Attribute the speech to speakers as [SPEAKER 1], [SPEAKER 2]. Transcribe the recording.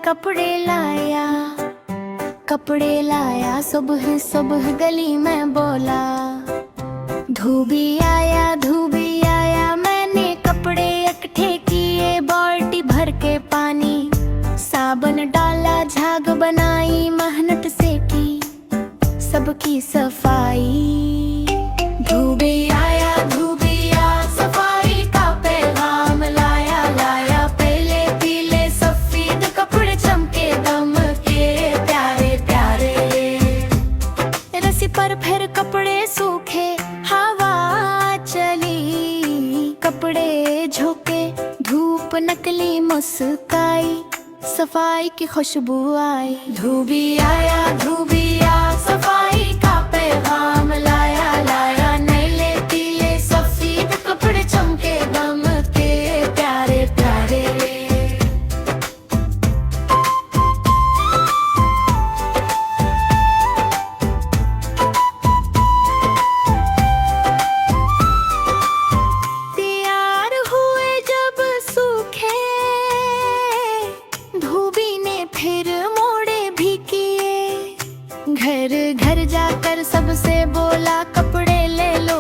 [SPEAKER 1] कपड़े लाया, कपड़े लाया, सुबह सुबह गली में बोला। धोबी आया, मैंने कपड़े इकट्ठे किए, बाल्टी भर के पानी, साबुन डाला, झाग बनाई, मेहनत से की सबकी सफाई। धोबी आया, सफाई का पैगाम लाया, लाया पहले पीले सफेद कपड़े, चमके दमके प्यारे प्यारे। रस्सी पर फिर कपड़े सूखे, हवा चली, कपड़े झोंके, धूप निकली, मुस्काई, सफाई की खुशबू आई। धोबी आया, सफाई का पैगाम लाया, लाया नीले पीले सफेद कपड़े, चमके दमके प्यारे प्यारे। तैयार हुए जब सूखे, धोबी ने फिर मोड़े भी किए, घर घर जाकर सबसे बोला, कपड़े ले लो।